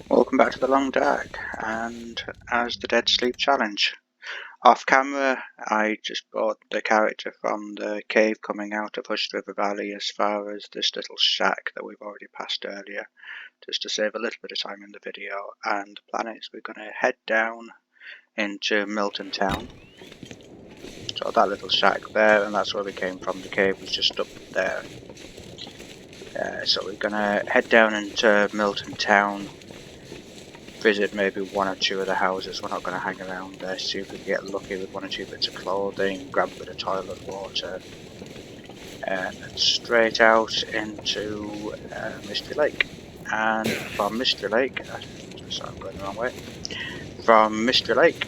Welcome back to the Long Dark, and as the Dead Sleep Challenge. Off camera, I just brought the character from the cave coming out of Hushed River Valley as far as this little shack that we've already passed earlier, just to save a little bit of time in the video. And the plan is we're going to head down into Milton Town. So that little shack there, and that's where we came from. The cave was just up there. So we're going to head down into Milton Town, visit maybe one or two of the houses. We're not going to hang around there, see if we can get lucky with one or two bits of clothing, grab a bit of toilet water, and straight out into Mystery Lake. And from Mystery Lake, sorry, I'm going the wrong way. From Mystery Lake,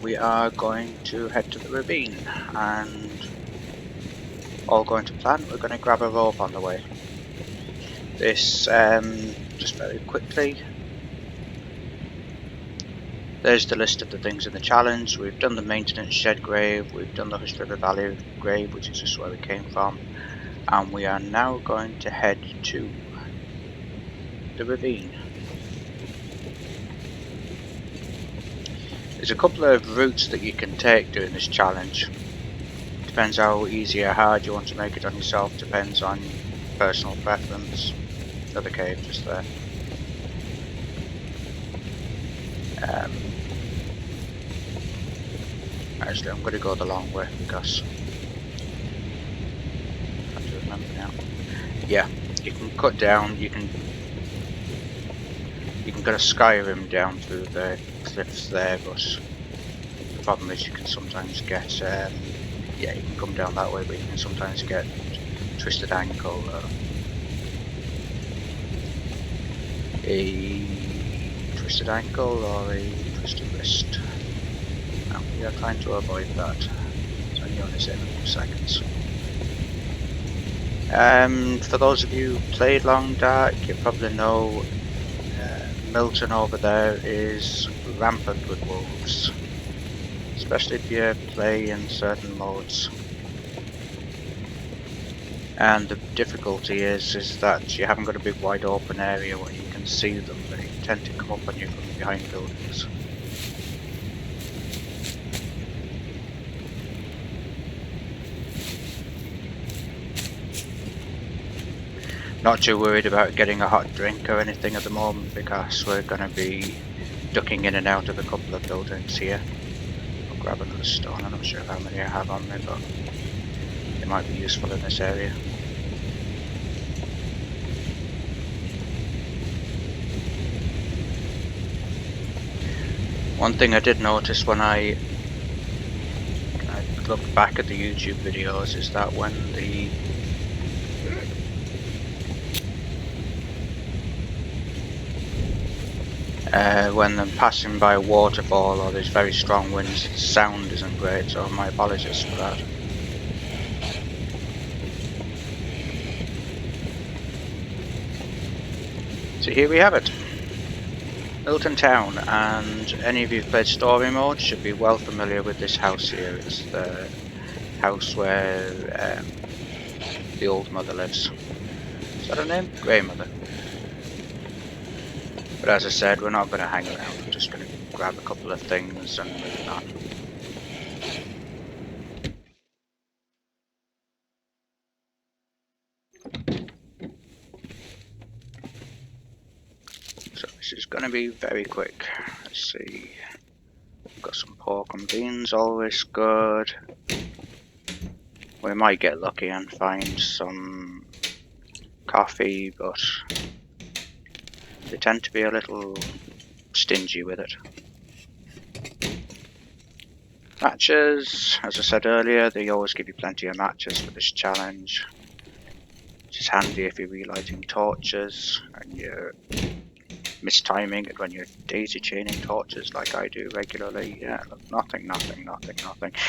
we are going to head to the ravine, and all going to plan, we're going to grab a rope on the way. This, just very quickly, there's the list of the things in the challenge. We've done the maintenance shed grave, we've done the Hushed River Valley grave, which is just where we came from, and we are now going to head to the ravine. There's a couple of routes that you can take during this challenge. Depends how easy or hard you want to make it on yourself, depends on personal preference. Another cave just there. Actually, I'm going to go the long way because I have to remember now. Yeah, you can cut down. You can go to Skyrim down through the cliffs there, but the problem is you can sometimes get. Yeah, you can come down that way, but you can sometimes get twisted ankle, a twisted ankle, or a twisted wrist. Now, we are trying to avoid that. It's only going to save a few seconds. For those of you who played Long Dark, you probably know Milton over there is rampant with wolves, especially if you play in certain modes. And the difficulty is that you haven't got a big wide open area where you can see them. They tend to come up on you from behind buildings. Not too worried about getting a hot drink or anything at the moment because we're going to be ducking in and out of a couple of buildings here. I'll grab another stone. I'm not sure how many I have on me, but it might be useful in this area. One thing I did notice when I looked back at the YouTube videos is that when I'm passing by a waterfall or there's very strong winds, the sound isn't great, so my apologies for that. So here we have it, Milton Town, and any of you who've played story mode should be well familiar with this house here. It's the house where the old mother lives. Is that her name? Grandmother. But as I said, we're not going to hang around, we're just going to grab a couple of things and move on. So this is going to be very quick. Let's see. We've got some pork and beans, always good. We might get lucky and find some coffee, but they tend to be a little stingy with it. Matches, as I said earlier, they always give you plenty of matches for this challenge, which is handy if you're relighting torches and you're mistiming it when you're daisy chaining torches like I do regularly. Yeah, look, nothing.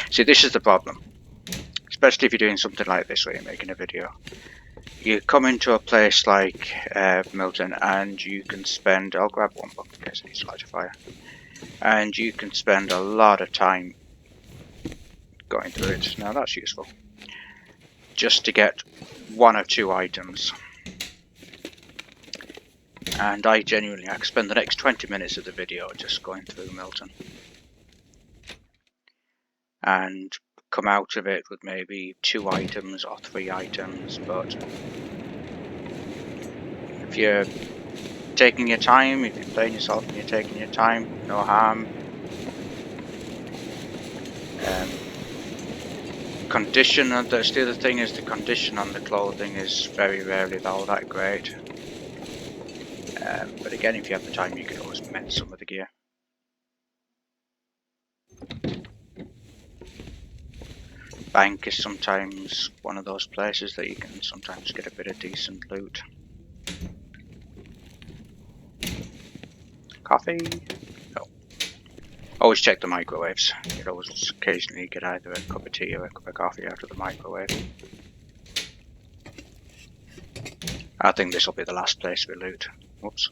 See, this is the problem, especially if you're doing something like this where you're making a video. You come into a place like Milton and you can spend, I'll grab one book in case I need to light a fire, and you can spend a lot of time going through it. Now that's useful, just to get one or two items. And I could spend the next 20 minutes of the video just going through Milton. And come out of it with maybe 2 items or 3 items, but if you're taking your time, if you're playing yourself and you're taking your time, no harm. Condition, and that's the other thing, is the condition on the clothing is very rarely all that great. But again, if you have the time, you can always mend some of the gear. Bank is sometimes one of those places that you can sometimes get a bit of decent loot. Coffee? No. Always check the microwaves. You'll always occasionally get either a cup of tea or a cup of coffee out of the microwave. I think this will be the last place we loot. Whoops.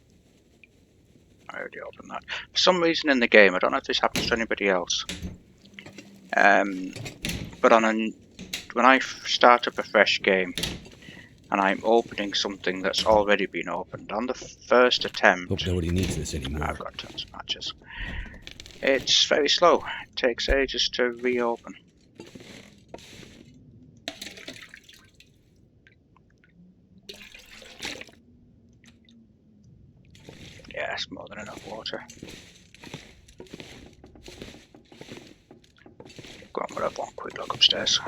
I already opened that. For some reason in the game, I don't know if this happens to anybody else, but when I start up a fresh game and I'm opening something that's already been opened, on the first attempt, hope nobody needs this anymore. I've got tons of matches. It's very slow. It takes ages to reopen. Yeah, it's more than enough water. Go on, we'll have one quick look upstairs.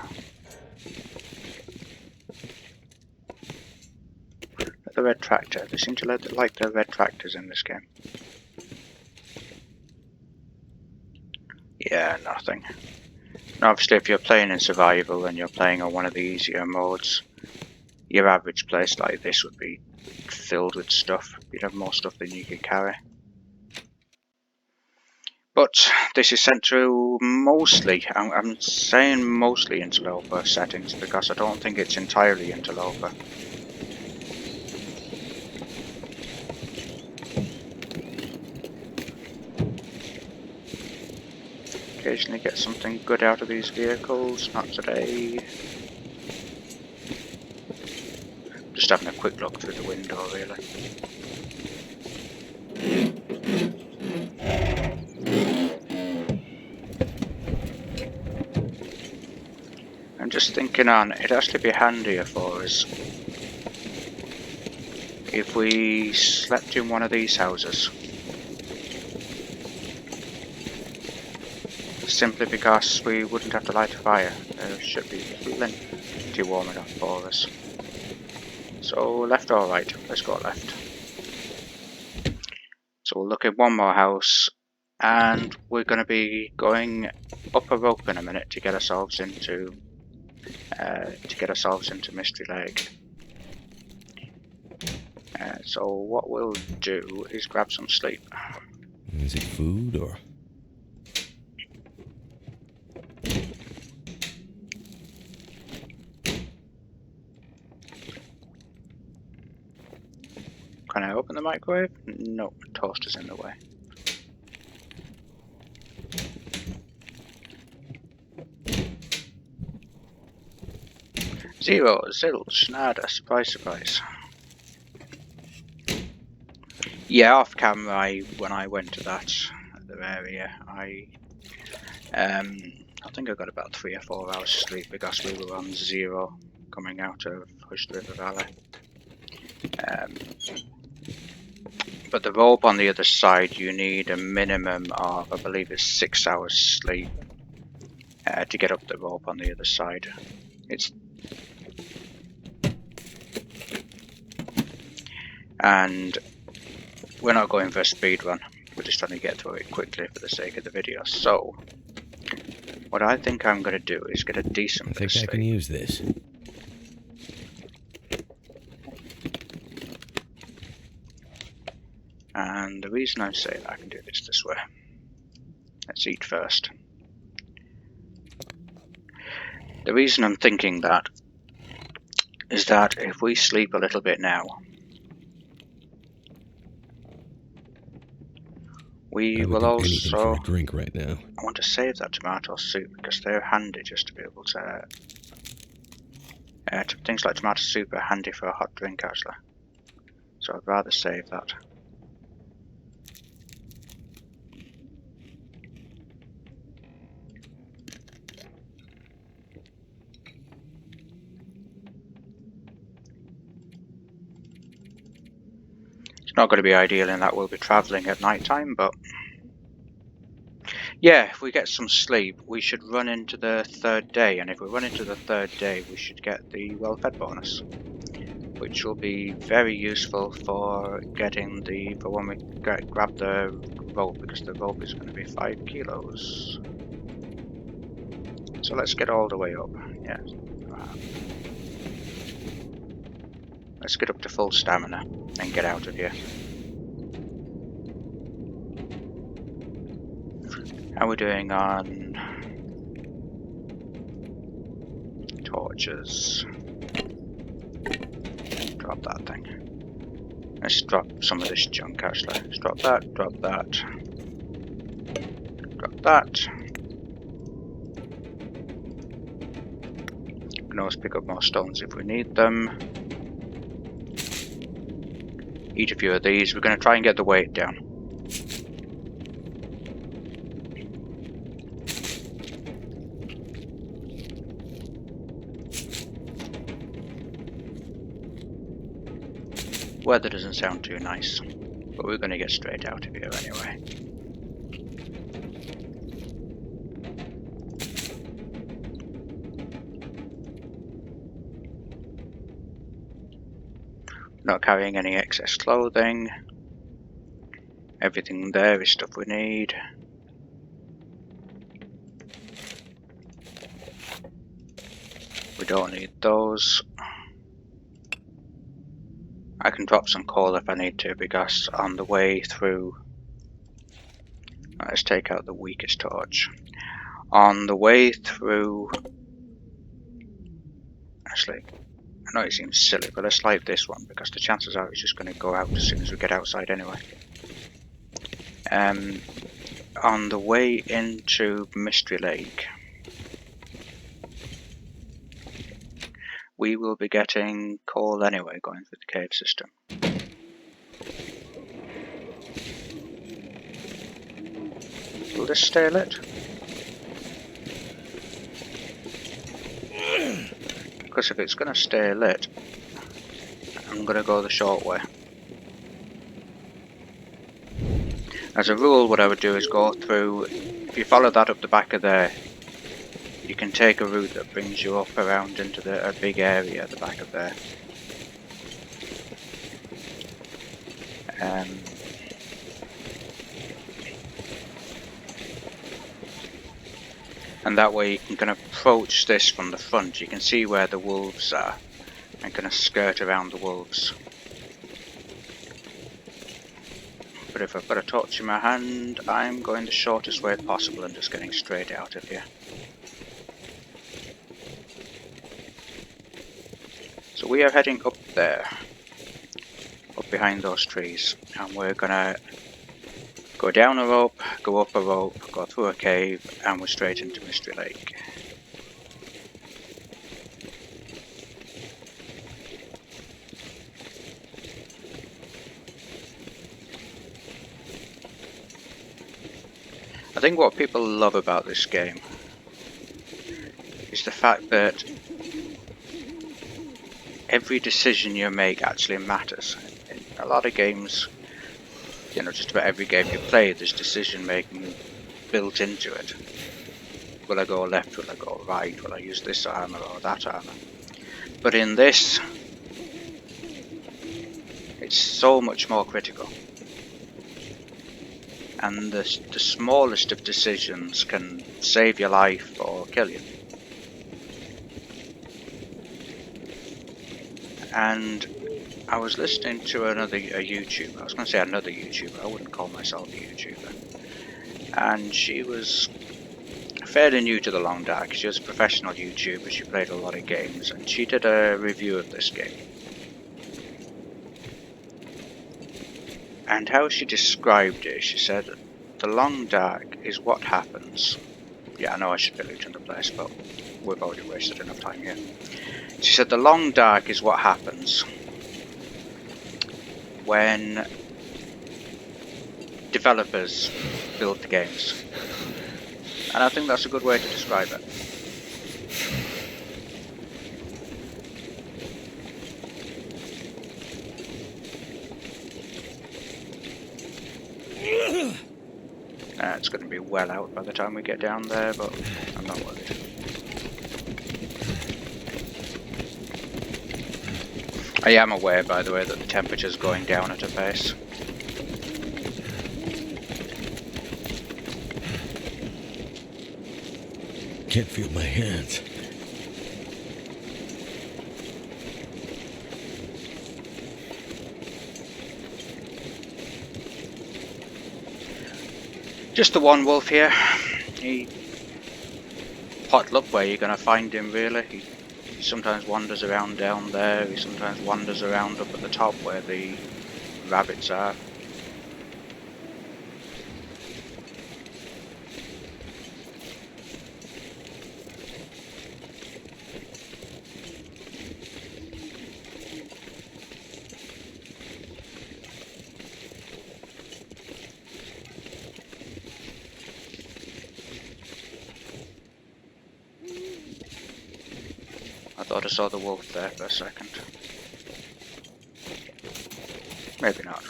The red tractor. They seem to like the red tractors in this game. Yeah, nothing. Now, obviously, if you're playing in survival and you're playing on one of the easier modes, your average place like this would be filled with stuff. You'd have more stuff than you could carry. But this is sent through mostly, I'm saying mostly interloper settings because I don't think it's entirely interloper. Occasionally get something good out of these vehicles, not today. Just having a quick look through the window, really. I'm just thinking it'd actually be handier for us if we slept in one of these houses. Simply because we wouldn't have to light a fire. There should be plenty warm enough for us. So left or right? Let's go left. So we'll look at one more house, and we're going to be going up a rope in a minute to get ourselves into Mystery Lake. So what we'll do is grab some sleep. Is it food or? Can I open the microwave? No, toaster's in the way. Zero, zilch, nada, surprise, surprise. Yeah, off camera, when I went to that other area, I think I got about 3 or 4 hours sleep because we were on 0 coming out of Hushed River Valley. But the rope on the other side, you need a minimum of, I believe it's 6 hours sleep to get up the rope on the other side. And we're not going for a speed run, we're just trying to get through it quickly for the sake of the video. So, what I think I'm going to do is get a decent bit of sleep. I can use this. And the reason I say that I can do this way. Let's eat first. The reason I'm thinking that is that if we sleep a little bit now, we will also... anything for a drink right now. I want to save that tomato soup because they're handy just to be able to... things like tomato soup are handy for a hot drink, actually. So I'd rather save that. It's not going to be ideal in that we'll be travelling at night time, but yeah, if we get some sleep, we should run into the third day, and if we run into the third day, we should get the well-fed bonus, which will be very useful for getting for when we grab the rope, because the rope is going to be 5 kilos. So let's get all the way up. Yeah. Let's get up to full stamina and get out of here. How are we doing on torches? Drop that thing. Let's drop some of this junk actually. Let's drop that, drop that, drop that. We can always pick up more stones if we need them. Eat a few of these. We're going to try and get the weight down. Weather doesn't sound too nice, but we're going to get straight out of here anyway. Not carrying any excess clothing. Everything there is stuff we need. We don't need those. I can drop some coal if I need to, because on the way through... Let's take out the weakest torch. On the way through... Actually, I know it seems silly, but let's light this one, because the chances are it's just going to go out as soon as we get outside anyway. On the way into Mystery Lake, we will be getting coal anyway, going through the cave system. Will this stay lit? Because if it's going to stay lit, I'm going to go the short way. As a rule, what I would do is go through, if you follow that up the back of there, you can take a route that brings you up around into a big area at the back of there. And that way you can approach this from the front. You can see where the wolves are and kind of skirt around the wolves. But if I've got a torch in my hand, I'm going the shortest way possible and just getting straight out of here. So we are heading up there, up behind those trees, and we're gonna go down a rope, go up a rope, go through a cave, and we're straight into Mystery Lake. I think what people love about this game is the fact that every decision you make actually matters. In a lot of games, you know, just about every game you play, there's decision making built into it. Will I go left? Will I go right? Will I use this armor or that armor? But in this, it's so much more critical. And the smallest of decisions can save your life or kill you. And I was listening to a YouTuber. I was going to say another YouTuber. I wouldn't call myself a YouTuber. And she was fairly new to the Long Dark. She was a professional YouTuber. She played a lot of games, and she did a review of this game. And how she described it, she said, the Long Dark is what happens. Yeah, I know I should be looting the place, but we've already wasted enough time here. She said the Long Dark is what happens when developers build the games. And I think that's a good way to describe it. It's going to be well out by the time we get down there, but I'm not worried. I am aware, by the way, that the temperature's going down at a pace. Can't feel my hands. Just the one wolf here. He pot luck where you're going to find him, really. He sometimes wanders around down there, he sometimes wanders around up at the top where the rabbits are. I thought I saw the wolf there for a second. Maybe not.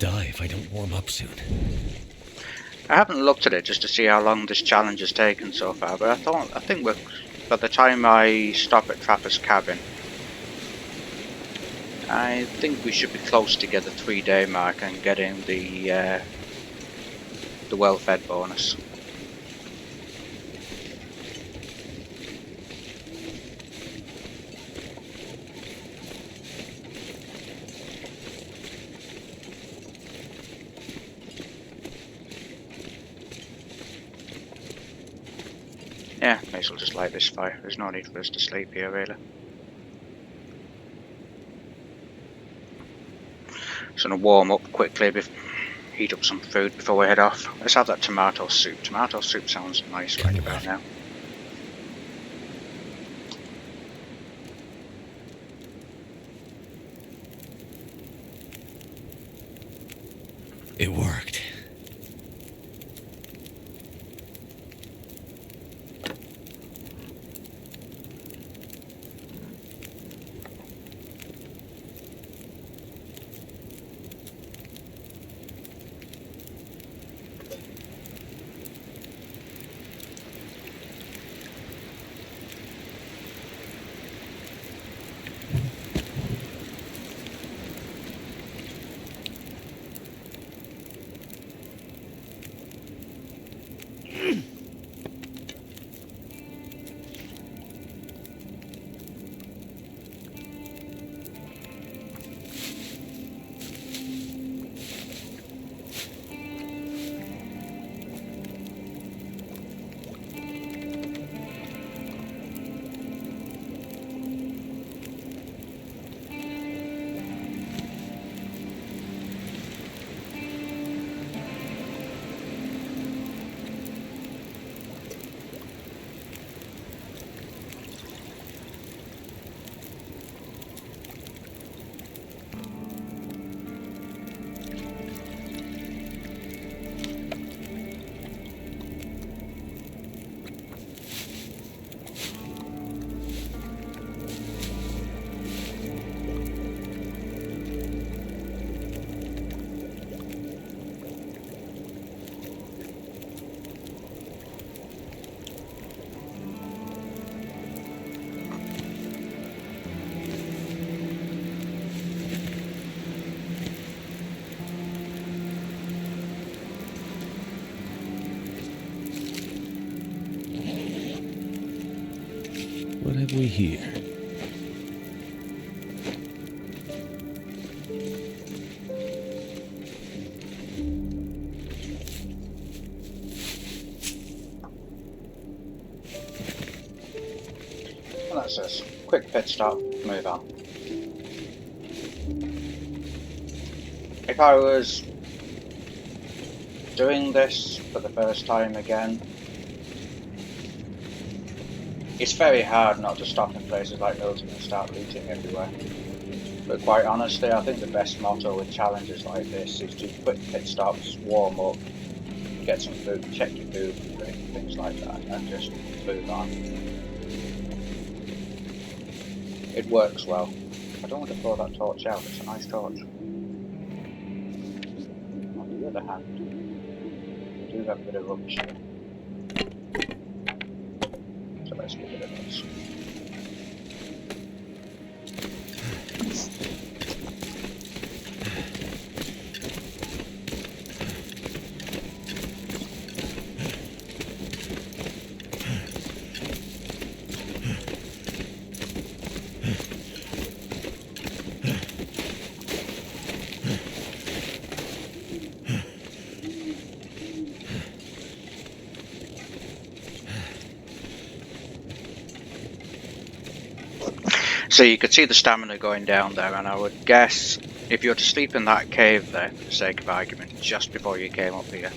Die if I don't warm up soon. I haven't looked at it just to see how long this challenge has taken so far, but I think we're, by the time I stop at Trapper's Cabin, I think we should be close to get the 3-day mark and getting the well-fed bonus. Yeah, may as well just light this fire. There's no need for us to sleep here, really. Just gonna warm up quickly, heat up some food before we head off. Let's have that tomato soup. Tomato soup sounds nice right about now. It worked. What have we here? Well, that's us. Quick pit stop, move on. If I was doing this for the first time again, it's very hard not to stop in places like Milton and start looting everywhere. But quite honestly, I think the best motto with challenges like this is do quick pit stops, warm up, get some food, check your food, things like that, and just move on. It works well. I don't want to throw that torch out, it's a nice torch. On the other hand, we do have a bit of rubbish here. So let's get rid of those. So you could see the stamina going down there, and I would guess if you were to sleep in that cave there, for the sake of argument, just before you came up here,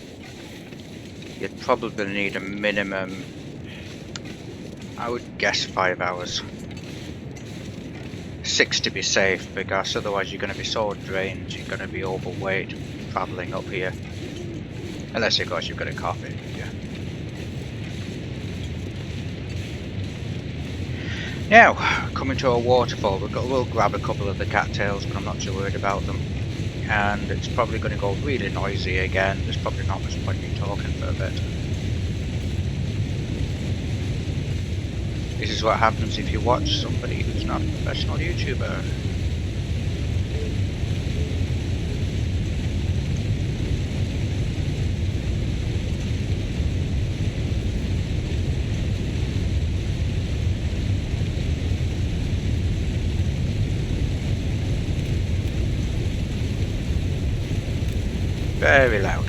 you'd probably need a minimum, I would guess 5 hours. 6 to be safe, because otherwise you're going to be so drained, you're going to be overweight travelling up here. Unless of course you've got a coffee, yeah. Now, coming to a waterfall, we'll grab a couple of the cattails, but I'm not too worried about them. And it's probably going to go really noisy again, there's probably not much point in talking for a bit. This is what happens if you watch somebody who's not a professional YouTuber. Very loud.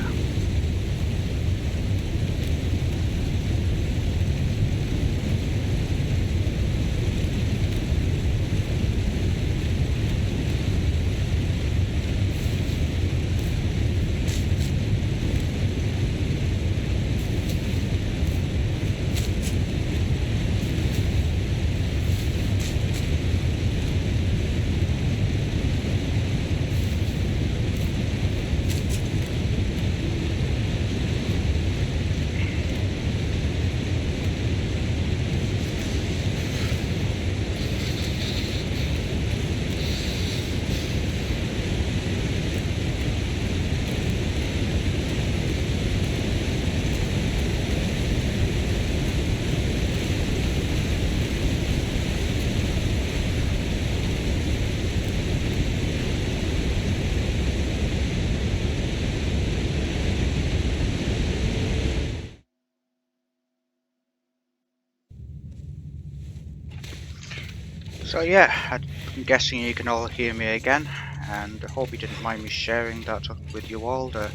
So yeah, I'm guessing you can all hear me again, and I hope you didn't mind me sharing that with you all, the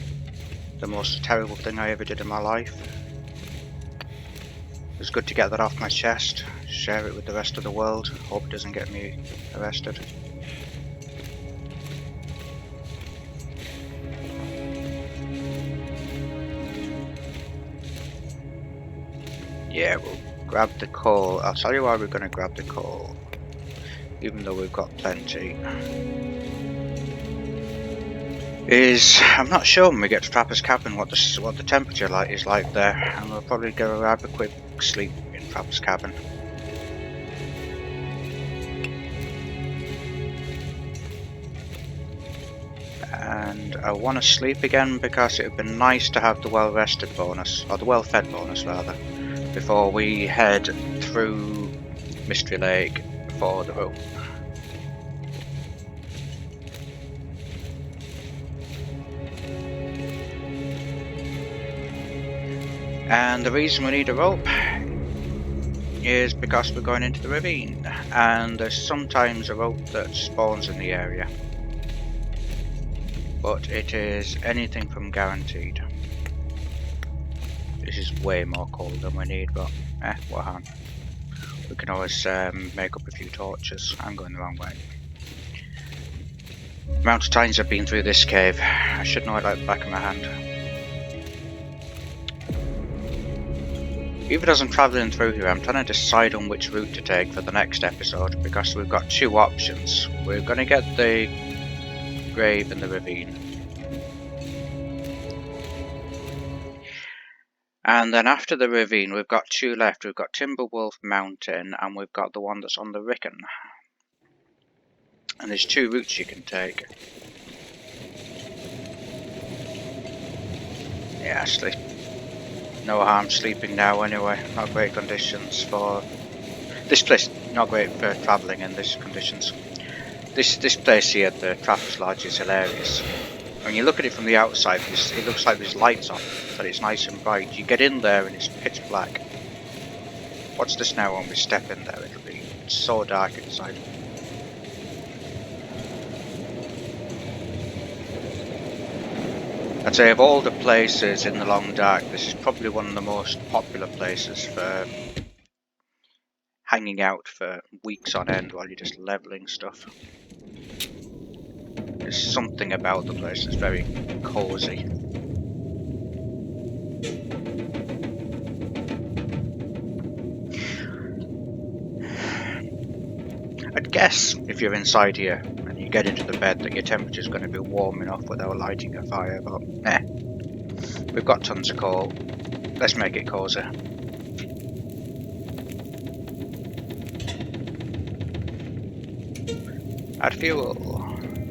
most terrible thing I ever did in my life. It was good to get that off my chest, share it with the rest of the world, hope it doesn't get me arrested. Yeah, we'll grab the coal. I'll tell you why we're going to grab the coal, even though we've got plenty. I'm not sure when we get to Trapper's Cabin what the temperature is like there, and we'll probably go have a quick sleep in Trapper's Cabin. And I want to sleep again because it would be nice to have the well-rested bonus, or the well-fed bonus rather, before we head through Mystery Lake for the rope. And the reason we need a rope is because we're going into the ravine, and there's sometimes a rope that spawns in the area, but it is anything from guaranteed. This is way more coal than we need, but what harm. We can always make up a few torches. I'm going the wrong way. The amount of times I've been through this cave, I should know it like the back of my hand. Even as I'm travelling through here, I'm trying to decide on which route to take for the next episode, because we've got two options. We're going to get the grave in the ravine, and then after the ravine we've got two left. We've got Timberwolf Mountain and we've got the one that's on the Rickon. And there's two routes you can take. Yeah, sleep. No harm sleeping now anyway. Not great conditions for this place. Not great for travelling in these conditions. This place here, the Trappers Lodge, is hilarious. When you look at it from the outside, it looks like there's lights on, but it's nice and bright. You get in there and it's pitch black. Watch this now when we step in there, it'll be so dark inside. I'd say of all the places in the long dark, this is probably one of the most popular places for hanging out for weeks on end while you're just leveling stuff. There's something about the place that's very cozy. I'd guess if you're inside here and you get into the bed that your temperature's going to be warm enough without lighting a fire, but we've got tons of coal. Let's make it cozy. Add fuel.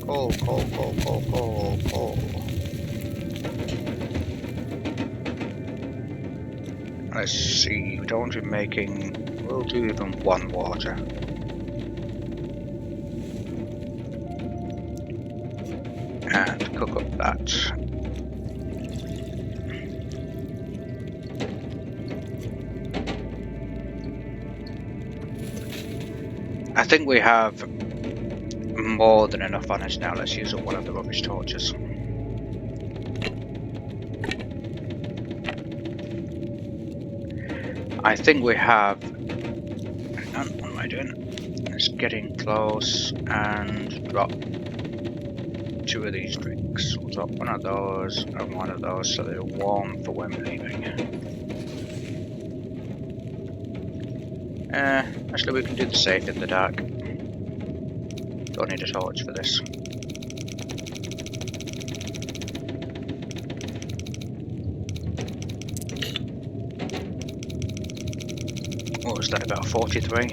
Coal, coal, coal, coal, coal, coal. Let's see, we don't want to be making... We'll do even one water. And cook up that. I think we have more than enough on us now. Let's use up one of the rubbish torches. I think we have... Hang on, what am I doing? It's getting close, and drop two of these drinks. We'll drop one of those and one of those so they're warm for when we're leaving. Actually we can do the safe in the dark. Don't need a torch for this. What was that, about 43?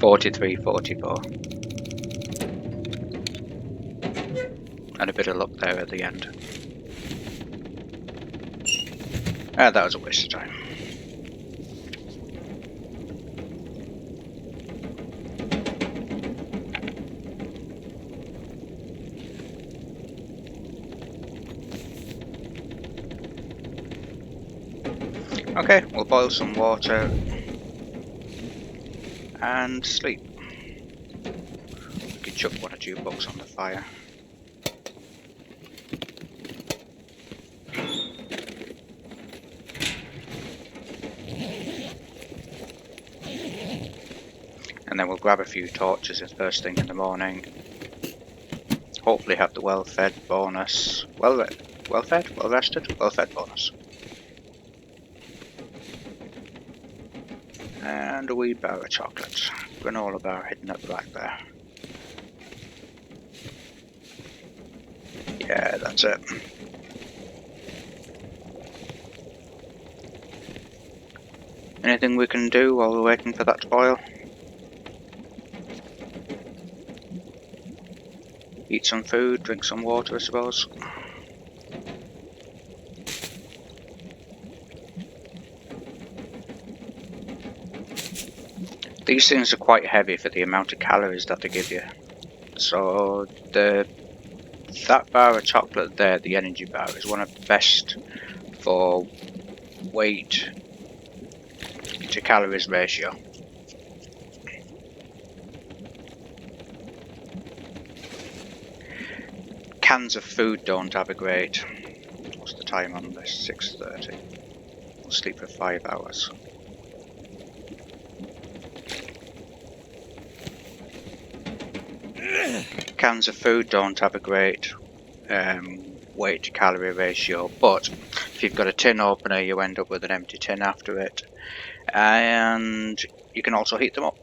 $43, $44. And a bit of luck there at the end. That was a waste of time. Okay, we'll boil some water and sleep. We can chuck one or two books on the fire. And then we'll grab a few torches first thing in the morning. Hopefully have the well-fed bonus. Well-fed? Well-rested? Well-fed bonus. And a wee bar of chocolate. Granola bar hidden at the back there. Yeah, that's it. Anything we can do while we're waiting for that to boil? Eat some food, drink some water, I suppose. These things are quite heavy for the amount of calories that they give you. So that bar of chocolate there, the energy bar, is one of the best for weight to calories ratio. cans of food don't have a great... What's the time on this? 6:30. We'll sleep for 5 hours. Cans of food don't have a great weight to calorie ratio, but if you've got a tin opener you end up with an empty tin after it, and you can also heat them up.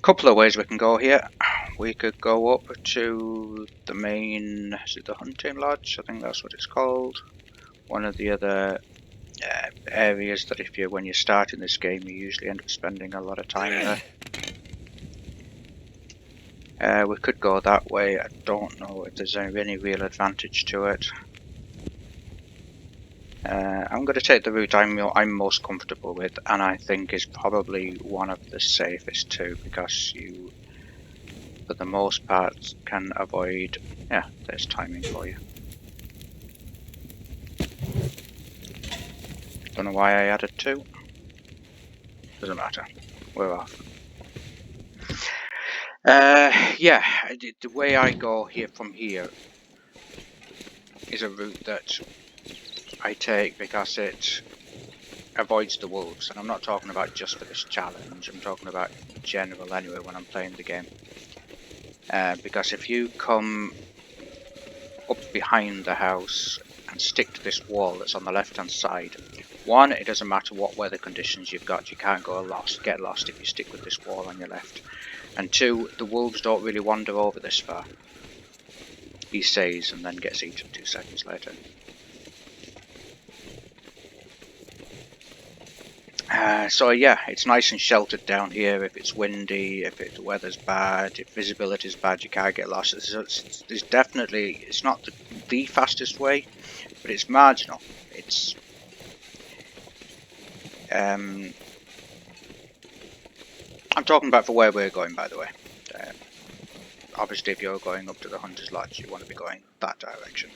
Couple of ways we can go here. We could go up to the main, is it the hunting lodge? I think that's what it's called. One of the other areas that when you're starting this game you usually end up spending a lot of time there. We could go that way. I don't know if there's any real advantage to it. I'm going to take the route I'm most comfortable with, and I think is probably one of the safest too, because you, for the most part, can avoid... Yeah, there's timing for you. Don't know why I added 2. Doesn't matter. We're off. Yeah, the way I go here from here is a route that I take because it avoids the wolves, and I'm not talking about just for this challenge, I'm talking about in general anyway when I'm playing the game. Because if you come up behind the house and stick to this wall that's on the left hand side, one, it doesn't matter what weather conditions you've got, you can't get lost if you stick with this wall on your left. And 2, the wolves don't really wander over this far. He says and then gets eaten 2 seconds later. So yeah, it's nice and sheltered down here. If it's windy, if the weather's bad, if visibility's bad, you can't get lost. It's definitely, it's not the fastest way, but it's marginal. It's I'm talking about for where we're going, by the way. Obviously, if you're going up to the Hunter's Lodge, you want to be going that direction.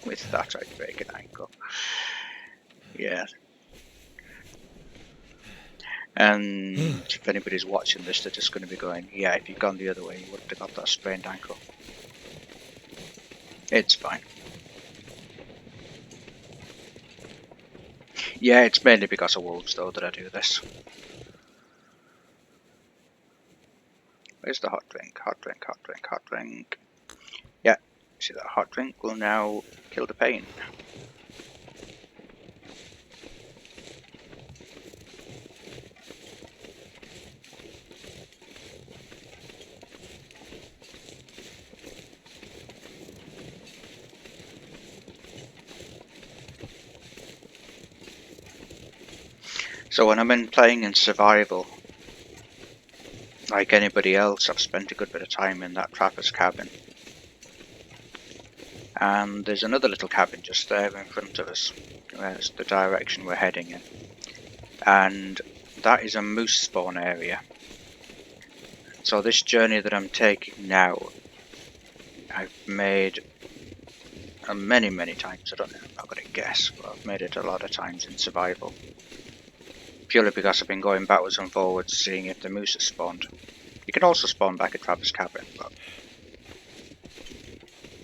With that, I'd break an ankle. Yeah. And if anybody's watching this, they're just going to be going, yeah, if you'd gone the other way, you would have got that sprained ankle. It's fine. Yeah, it's mainly because of wolves, though, that I do this. Where's the hot drink? Hot drink, hot drink, hot drink. Yeah, see that hot drink will now kill the pain. So when I'm playing in survival, like anybody else, I've spent a good bit of time in that trapper's cabin. And there's another little cabin just there in front of us. That's the direction we're heading in. And that is a moose spawn area. So this journey that I'm taking now, I've made many times. I don't know, I'm not going to guess, but I've made it a lot of times in survival. Purely because I've been going backwards and forwards seeing if the moose has spawned. You can also spawn back at Trapper's Cabin, but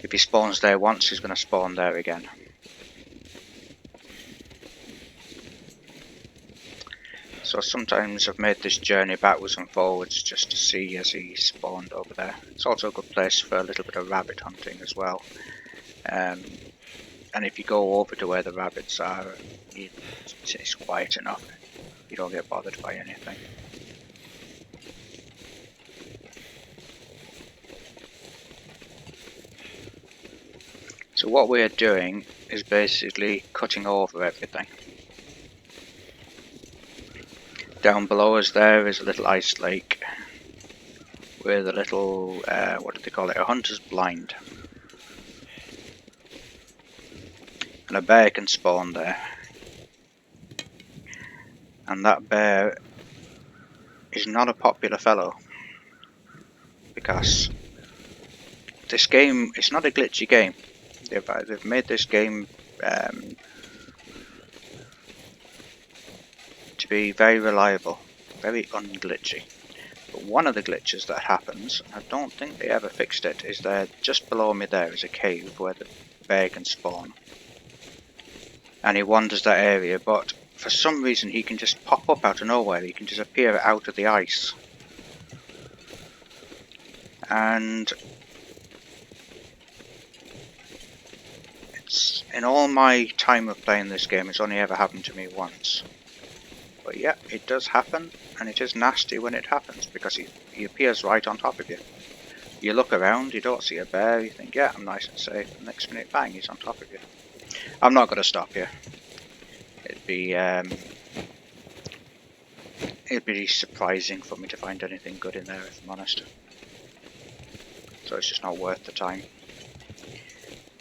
if he spawns there once, he's going to spawn there again. So sometimes I've made this journey backwards and forwards just to see as he spawned over there. It's also a good place for a little bit of rabbit hunting as well. And if you go over to where the rabbits are, it's quiet enough. You don't get bothered by anything. So what we're doing is basically cutting over everything. Down below us there is a little ice lake with a little, what do they call it, a hunter's blind. And a bear can spawn there. And that bear is not a popular fellow, because this game, it's not a glitchy game. They've made this game to be very reliable, very unglitchy. But one of the glitches that happens, I don't think they ever fixed it, is that just below me there is a cave where the bear can spawn. And he wanders that area, but for some reason he can just pop up out of nowhere, he can disappear out of the ice. And in all my time of playing this game, it's only ever happened to me once. But yeah, it does happen, and it is nasty when it happens, because he appears right on top of you. You look around, you don't see a bear, you think, yeah, I'm nice and safe, and next minute, bang, he's on top of you. I'm not going to stop here. It'd be surprising for me to find anything good in there, if I'm honest. So it's just not worth the time.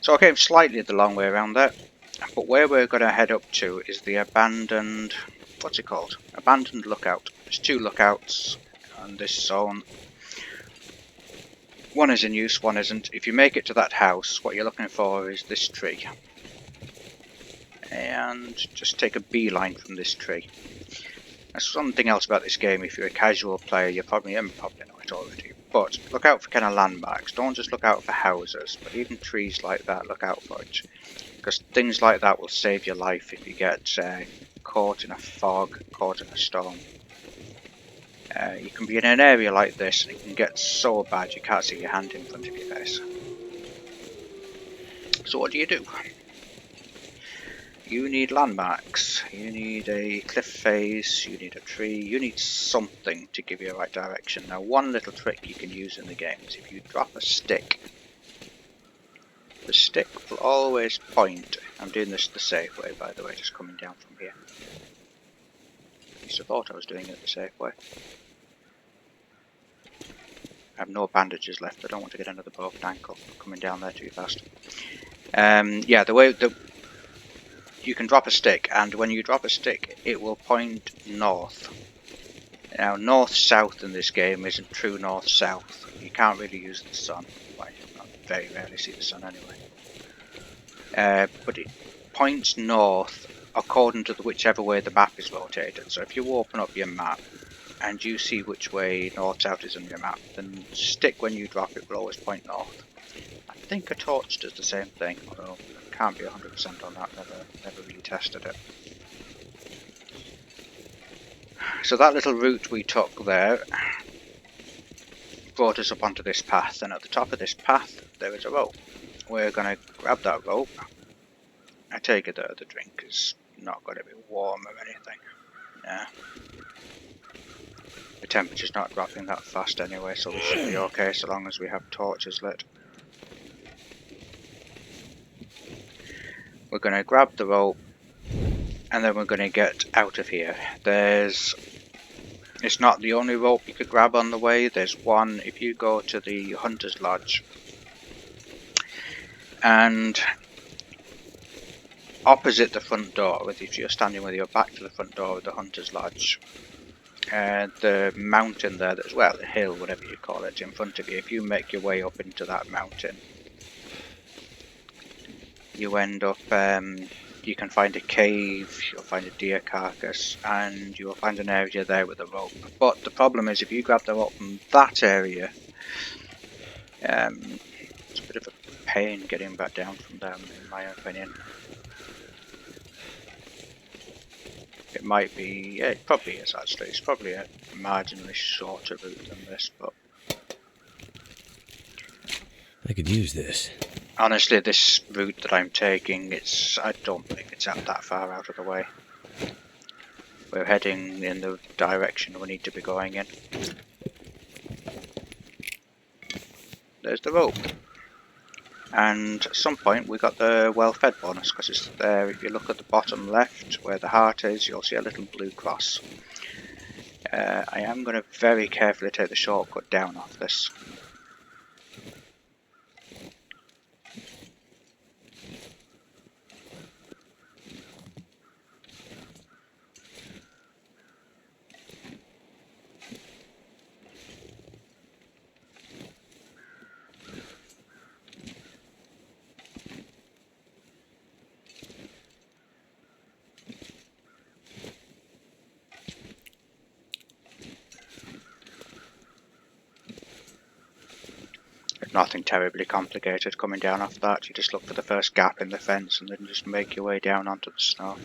So I came slightly the long way around there, but where we're going to head up to is the abandoned, what's it called? Abandoned lookout. There's 2 lookouts on this zone. One is in use, one isn't. If you make it to that house, what you're looking for is this tree. And just take a beeline from this tree. There's something else about this game. If you're a casual player, you probably know it already. But look out for kind of landmarks. Don't just look out for houses, but even trees like that, look out for it. Because things like that will save your life if you get caught in a fog, caught in a storm. You can be in an area like this and it can get so bad you can't see your hand in front of your face. So what do? You need landmarks, you need a cliff face, you need a tree, you need something to give you the right direction. Now one little trick you can use in the game is if you drop a stick, the stick will always point. I'm doing this the safe way, by the way, just coming down from here. I used to thought I was doing it the safe way. I have no bandages left, I don't want to get another broken ankle coming down there too fast. Yeah, you can drop a stick, and when you drop a stick, it will point north. Now, north-south in this game isn't true north-south. You can't really use the sun. Well, I very rarely see the sun anyway. But it points north according to whichever way the map is rotated. So if you open up your map and you see which way north-south is on your map, then stick when you drop it will always point north. I think a torch does the same thing, although I can't be 100% on that, never really tested it. So that little route we took there brought us up onto this path, and at the top of this path there is a rope. We're going to grab that rope. I take it that the drink is not going to be warm or anything. Yeah. The temperature's not dropping that fast anyway, so we should be okay so long as we have torches lit. We're going to grab the rope, and then we're going to get out of here. It's not the only rope you could grab on the way. There's one if you go to the Hunter's Lodge. And opposite the front door, if you're standing with your back to the front door of the Hunter's Lodge, the mountain there, well, the hill, whatever you call it, in front of you, if you make your way up into that mountain, you end up, you can find a cave, you'll find a deer carcass, and you'll find an area there with a rope. But the problem is, if you grab the rope from that area, it's a bit of a pain getting back down from them, in my opinion. It might be, yeah, it probably is actually, it's probably a marginally shorter route than this, but I could use this. honestly, this route that I'm taking, I don't believe it's that far out of the way. We're heading in the direction we need to be going in. There's the rope. And at some point we got the well-fed bonus, because it's there. If you look at the bottom left where the heart is, you'll see a little blue cross. I am going to very carefully take the shortcut down off this. Nothing terribly complicated coming down off that. You just look for the first gap in the fence and then just make your way down onto the snow.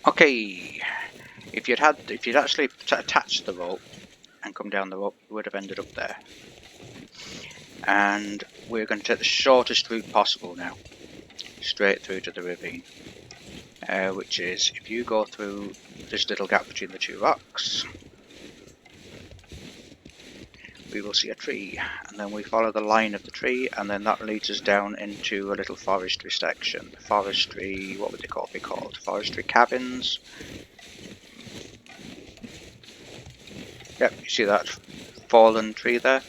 Okay, if you'd actually attached the rope and come down the rope, you would have ended up there. And we're going to take the shortest route possible now, straight through to the ravine. Which is, if you go through this little gap between the two rocks, we will see a tree, and then we follow the line of the tree, and then that leads us down into a little forestry section. Forestry, what would they be called? Forestry cabins. Yep, you see that fallen tree there?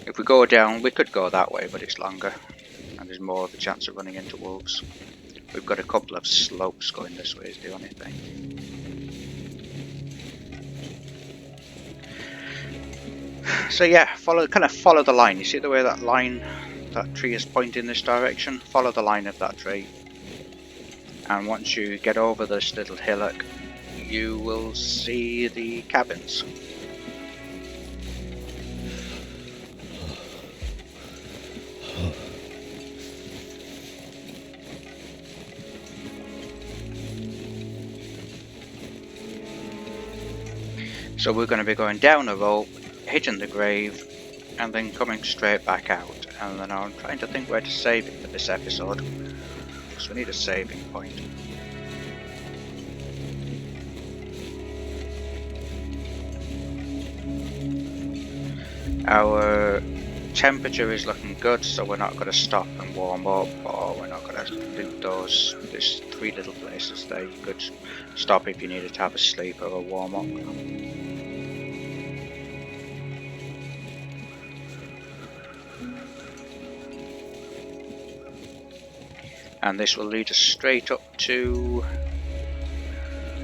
If we go down, we could go that way, but it's longer, and there's more of a chance of running into wolves. We've got a couple of slopes going this way is the only thing. So yeah, kind of follow the line. You see the way that tree is pointing this direction? Follow the line of that tree. And once you get over this little hillock, you will see the cabins. So we're going to be going down a rope, hitting the grave, and then coming straight back out. And then I'm trying to think where to save it for this episode, because we need a saving point. Our temperature is looking good, so we're not going to stop and warm up, or we're not going to loot those. There's 3 little places there you could stop if you needed to have a sleep or a warm up. And this will lead us straight up to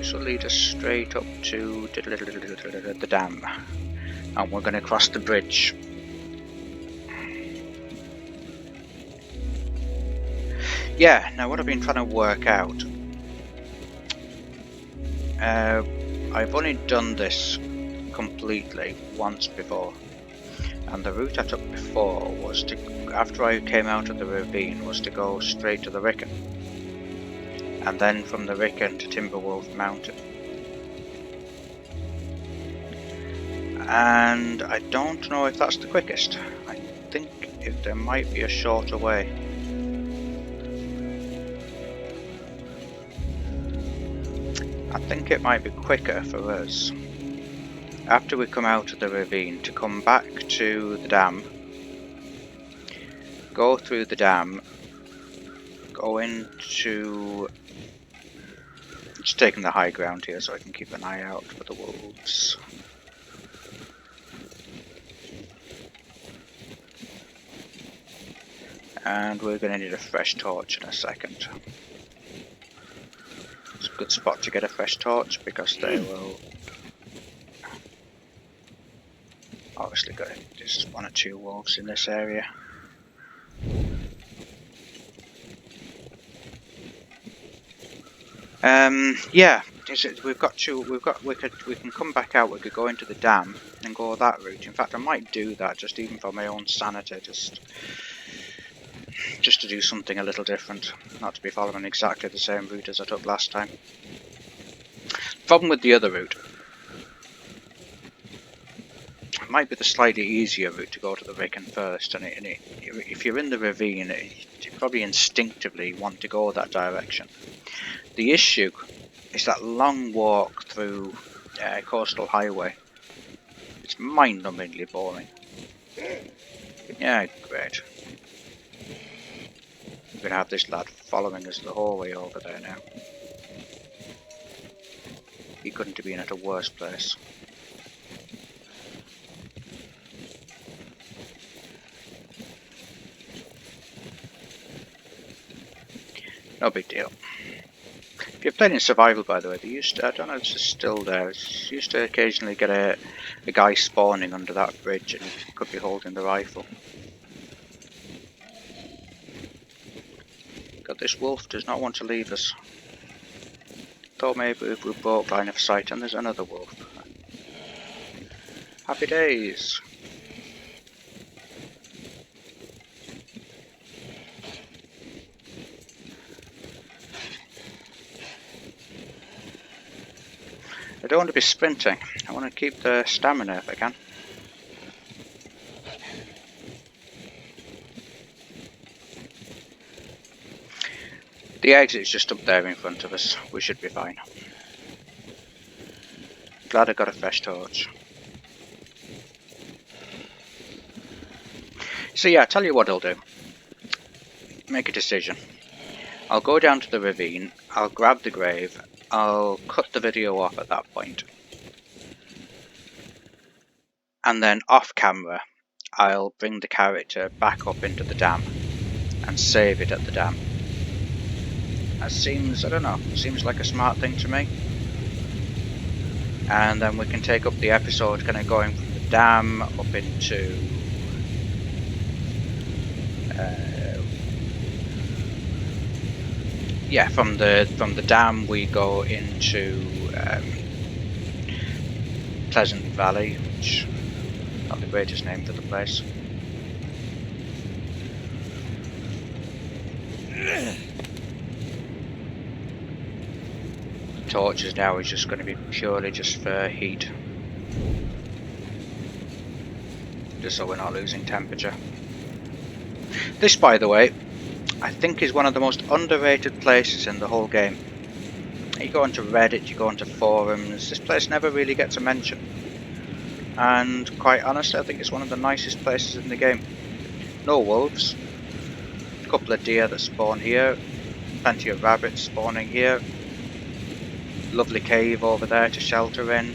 the dam, and we're going to cross the bridge. Yeah, now what I've been trying to work out, I've only done this completely once before, and the route I took before was to, after I came out of the ravine, was to go straight to the Ricken, and then from the Ricken to Timberwolf Mountain. And I don't know if that's the quickest. I think there might be a shorter way. I think it might be quicker for us, after we come out of the ravine, to come back to the dam, go through the dam, go into... Just taking the high ground here so I can keep an eye out for the wolves. And we're going to need a fresh torch in a second. It's a good spot to get a fresh torch because they will... Obviously got just 1 or 2 wolves in this area. Yeah, we can come back out. We could go into the dam and go that route. In fact, I might do that just even for my own sanity, just to do something a little different, not to be following exactly the same route as I took last time. Problem with the other route, it might be the slightly easier route to go to the Ricken first, and if you're in the ravine, you probably instinctively want to go that direction. The issue is that long walk through coastal highway. It's mind-numbingly boring. Yeah, great. We're going to have this lad following us the whole way over there now. He couldn't have been at a worse place. No big deal. If you're playing in survival, by the way, they used to, I don't know if it's still there, it's used to occasionally get a guy spawning under that bridge and he could be holding the rifle. God, this wolf does not want to leave us. Thought maybe if we broke line of sight and there's another wolf. Happy days. I don't want to be sprinting. I want to keep the stamina if I can. The exit's just up there in front of us. We should be fine. Glad I got a fresh torch. So yeah, I'll tell you what I'll do. Make a decision. I'll go down to the ravine, I'll grab the grave, I'll cut the video off at that point. And then off camera, I'll bring the character back up into the dam and save it at the dam. That seems, I don't know, seems like a smart thing to me. And then we can take up the episode kind of going from the dam up into yeah, from the dam we go into Pleasant Valley, which is not the greatest name for the place. Torches now is just going to be purely just for heat, just so we're not losing temperature. This, by the way, I think is one of the most underrated places in the whole game. You go onto Reddit, you go onto forums, this place never really gets a mention. And quite honestly, I think it's one of the nicest places in the game. No wolves, a couple of deer that spawn here, plenty of rabbits spawning here, lovely cave over there to shelter in,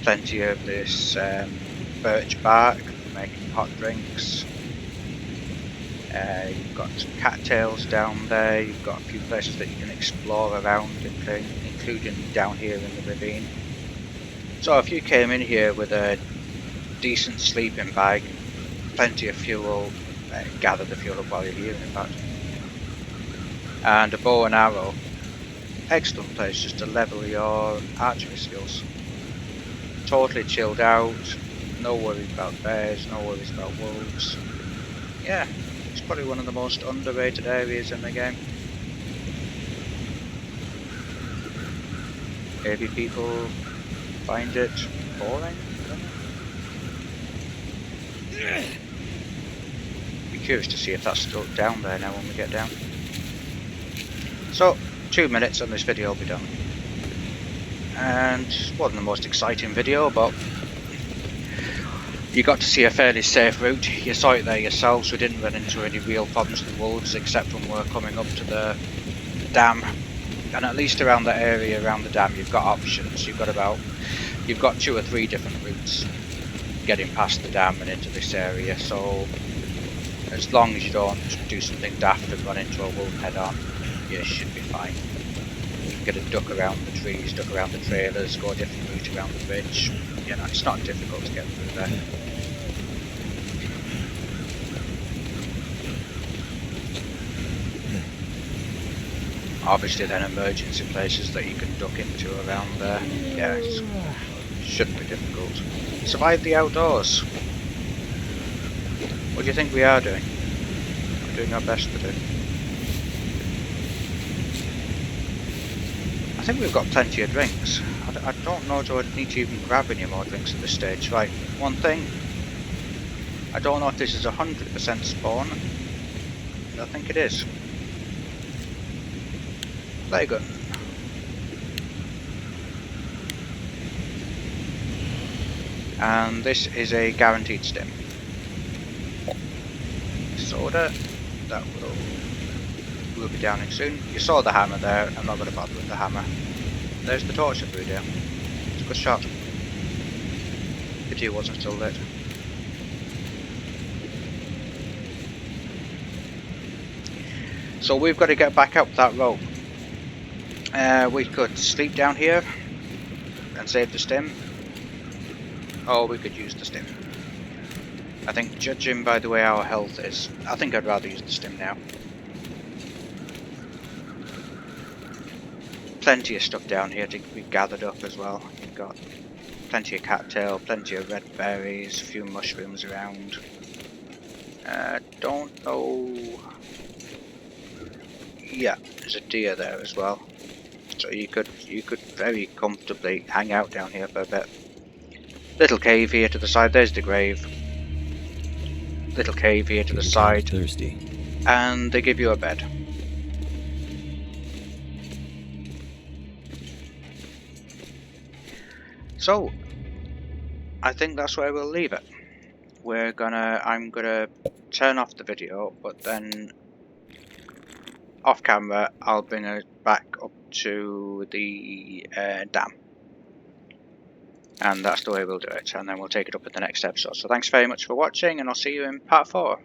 plenty of this birch bark for making hot drinks. You've got some cattails down there, you've got a few places that you can explore around, including down here in the ravine. So if you came in here with a decent sleeping bag, plenty of fuel, gather the fuel up while you're here in fact, and a bow and arrow, excellent place just to level your archery skills. Totally chilled out, no worries about bears, no worries about wolves. Yeah. It's probably one of the most underrated areas in the game. Maybe people find it boring? Be curious to see if that's still down there now when we get down. So, 2 minutes and this video will be done. And it wasn't the most exciting video, but you got to see a fairly safe route. You saw it there yourselves. We didn't run into any real problems with wolves except when we were coming up to the dam. And at least around that area around the dam you've got options. You've got 2 or 3 different routes getting past the dam and into this area, so as long as you don't do something daft and run into a wolf head on, you should be fine. Get a duck around the trees, duck around the trailers, go a different route around the bridge. You know, it's not difficult to get through there. Obviously then emergency places that you can duck into around there. Yeah, it shouldn't be difficult. Survive the outdoors. What do you think we are doing? We're doing our best to do. I think we've got plenty of drinks. I don't know, do I need to even grab any more drinks at this stage? Right, one thing. I don't know if this is 100% spawn. I think it is. Play gun. And this is a guaranteed stim. Soda. That will be downing soon. You saw the hammer there. I'm not going to bother with the hammer. there's the torch through there. It's a good shot. Pity it wasn't still lit. So we've got to get back up that rope. We could sleep down here and save the stim, or we could use the stim. I think, judging by the way our health is, I think I'd rather use the stim now. Plenty of stuff down here to be gathered up as well. You've got plenty of cattail, plenty of red berries, a few mushrooms around. Don't know. Yeah, there's a deer there as well. So you could very comfortably hang out down here for a bit. Little cave here to the side. There's the grave. Little cave here to the side. Thirsty. And they give you a bed. So I think that's where we'll leave it. I'm gonna turn off the video, but then off camera I'll bring it back up to the dam. And that's the way we'll do it, and then we'll take it up in the next episode. So thanks very much for watching, and I'll see you in part 4.